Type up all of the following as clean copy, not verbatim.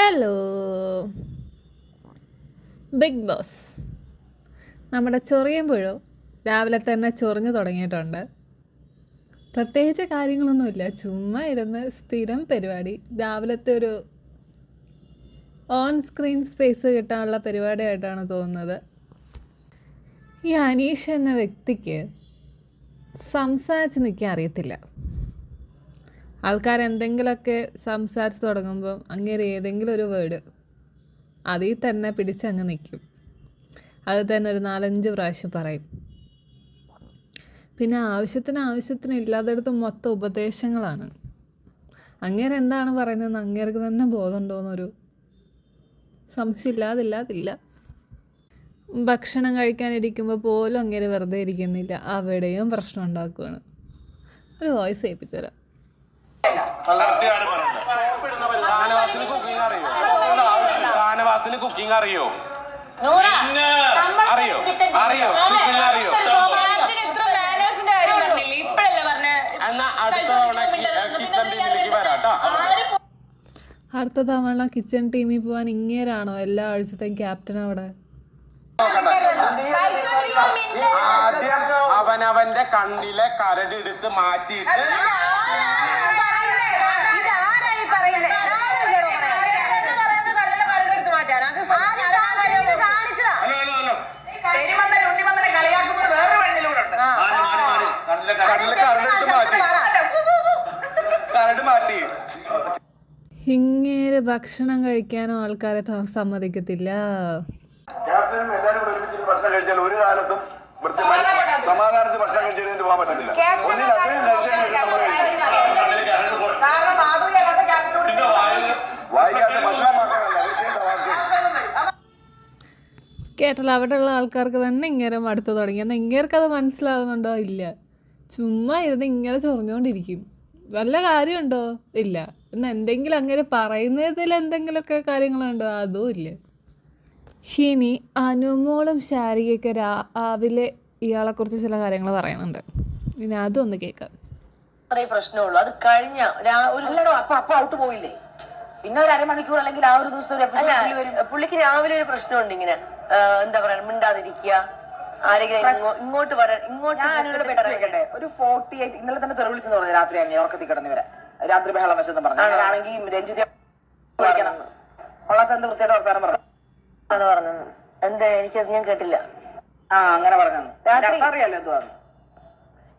Hello big boss. നമ്മുടെ ചൊറിയുമ്പോഴും രാവിലെ തന്നെ ചൊറിഞ്ഞു തുടങ്ങിയിട്ടുണ്ട്. പ്രത്യേകിച്ച് കാര്യങ്ങളൊന്നുമില്ല, ചുമ്മാ ഇരുന്ന് സ്ഥിരം പരിപാടി. രാവിലത്തെ ഒരു ഓൺ സ്ക്രീൻ സ്പേസ് കിട്ടാനുള്ള പരിപാടിയായിട്ടാണ് തോന്നുന്നത്. ഈ അനീഷ് എന്ന വ്യക്തിക്ക് സംസാരിച്ച് നിൽക്കാൻ അറിയത്തില്ല. ആൾക്കാരെന്തെങ്കിലുമൊക്കെ സംസാരിച്ച് തുടങ്ങുമ്പം അങ്ങനെ ഏതെങ്കിലും ഒരു വേർഡ് അതിൽ തന്നെ പിടിച്ചങ്ങ് നിൽക്കും. അത് തന്നെ ഒരു 4-5 പ്രാവശ്യം പറയും. പിന്നെ ആവശ്യത്തിന് ഇല്ലാത്തടത്ത് മൊത്തം ഉപദേശങ്ങളാണ്. അങ്ങേരെ എന്താണ് പറയുന്നതെന്ന് അങ്ങേർക്ക് തന്നെ ബോധമുണ്ടോയെന്നൊരു സംശയമില്ലാതില്ല. ഭക്ഷണം കഴിക്കാനിരിക്കുമ്പോൾ പോലും അങ്ങേര് വെറുതെ ഇരിക്കുന്നില്ല, അവിടെയും പ്രശ്നം ഉണ്ടാക്കുകയാണ്. ഒരു വോയിസ് ഏൽപ്പിച്ചു തരാം. ഷാനവാസിന് കുക്കിംഗ് അറിയോ? അറിയോ? എന്നാ അടുത്ത തവണ കിച്ചൺ ടീമിലേക്ക് വരാട്ടോ. അടുത്ത തവണ കിച്ചൺ ടീമിൽ പോകാൻ ഇങ്ങേരാണോ എല്ലാ ആഴ്ചത്തെയും ക്യാപ്റ്റൻ? അവിടെ ആദ്യം അവനവന്റെ കണ്ണിലെ കരടെടുത്ത് മാറ്റിയിട്ട് ഇങ്ങേര് ഭക്ഷണം കഴിക്കാനും ആൾക്കാരെ സമ്മതിക്കത്തില്ല. ഭക്ഷണം കഴിച്ചാൽ ഒരു കാലത്തും സമാധാനത്തിൽ ഭക്ഷണം കഴിച്ചിട്ട് പോകാൻ പറ്റത്തില്ല. കേട്ടല്ലോ, അവിടെയുള്ള ആൾക്കാർക്ക് തന്നെ ഇങ്ങനെ മടുത്ത് തുടങ്ങി. എന്നാൽ ഇങ്ങേർക്കത് മനസ്സിലാവുന്നുണ്ടോ? ഇല്ല. ചുമ്മാ ഇരുന്ന് ഇങ്ങനെ ചൊറിഞ്ഞുകൊണ്ടിരിക്കും. വല്ല കാര്യമുണ്ടോ? ഇല്ല. എന്നാൽ എന്തെങ്കിലും അങ്ങനെ പറയുന്നതിൽ എന്തെങ്കിലുമൊക്കെ കാര്യങ്ങളുണ്ടോ? അതും ഇല്ല. ഇനി അനുമോളും ശാരികയൊക്കെ രാവിലെ ഇയാളെക്കുറിച്ച് ചില കാര്യങ്ങൾ പറയുന്നുണ്ട്. ഇനി അതൊന്ന് കേൾക്കാം. പ്രശ്നമുള്ളൂ. അത് കഴിഞ്ഞ അപ്പൊ ഔട്ട് പോയില്ലേ, പിന്നെ ഒരു അരമണിക്കൂർ അല്ലെങ്കിൽ ആ ഒരു ദിവസം പുള്ളിക്ക് രാവിലെ ഒരു പ്രശ്നമുണ്ട്. ഇങ്ങനെ എന്താ പറയാ, മിണ്ടാതിരിക്കുക, ആരെങ്കിലും ഇങ്ങോട്ട് വരാൻ. ഒരു 48 ഇന്നലെ തന്നെ തെറി വിളിച്ചെന്ന് പറഞ്ഞു. രാത്രി അങ്ങനെ ഉറക്കത്തിൽ കിടന്നിവരെ രാത്രി ബഹളം വെച്ചെന്ന് പറഞ്ഞു. അങ്ങനെയാണെങ്കിൽ രഞ്ജിത വിളിക്കണം, ഉള്ളത്തെ എന്ത് വൃത്തിയായിട്ട് വർത്താനം പറഞ്ഞു എന്ന് പറഞ്ഞു. എന്താ എനിക്കത് ഞാൻ കേട്ടില്ല. അങ്ങനെ പറഞ്ഞു. രാത്രി അറിയാലോ എന്തുവാന്ന്.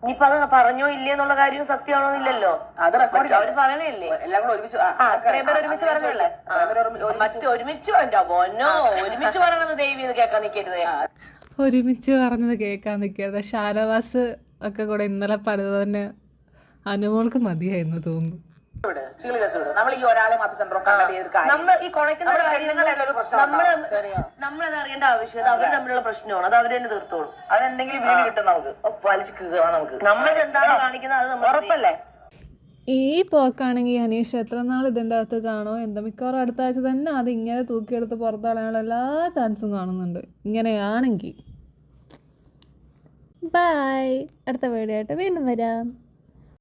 ഇനിയിപ്പൊ അത് പറഞ്ഞോ ഇല്ലയെന്നുള്ള കാര്യവും സത്യമാണോ ഇല്ലല്ലോ, അത് റെക്കോർഡ് അവര് പറയണല്ലേ. എല്ലാം കൂടെ ഒരുമിച്ച് അത്രയും പേര് ഒരുമിച്ച് പറഞ്ഞല്ലേ. ഒരുമിച്ച് ഒരുമിച്ച് പറയണത് ദൈവം കേൾക്കാൻ നിൽക്കരുത്. ഒരുമിച്ച് പറഞ്ഞത് കേൾക്കാൻ നിൽക്കരുത്. ഷാനവാസ് ഒക്കെ കൂടെ ഇന്നലെ പറഞ്ഞത് തന്നെ അനുമോൾക്ക് മതിയായിരുന്നു തോന്നുന്നു. നമ്മളത് അറിയേണ്ട ആവശ്യം അവർ തമ്മിലുള്ള പ്രശ്നമാണ്. അത് അവര് തന്നെ തീർത്തോളും. അതെന്തെങ്കിലും വീട് കിട്ടും നമുക്ക് വലിച്ചു കീറാം. നമുക്ക് നമ്മൾ എന്താണ് കാണിക്കുന്നത് അത് നമ്മൾ ഉറപ്പല്ലേ. ഈ പോക്കാണെങ്കിൽ അനീഷ് എത്ര നാൾ ഇതിൻ്റെ അകത്ത് കാണോ എന്താ. മിക്കവാറും അടുത്ത ആഴ്ച തന്നെ അത് ഇങ്ങനെ തൂക്കിയെടുത്ത് പുറത്താളാനുള്ള എല്ലാ ചാൻസും കാണുന്നുണ്ട് ഇങ്ങനെയാണെങ്കിൽ. ബൈ. അടുത്ത വീഡിയോ ആയിട്ട് വീണ്ടും വരാം.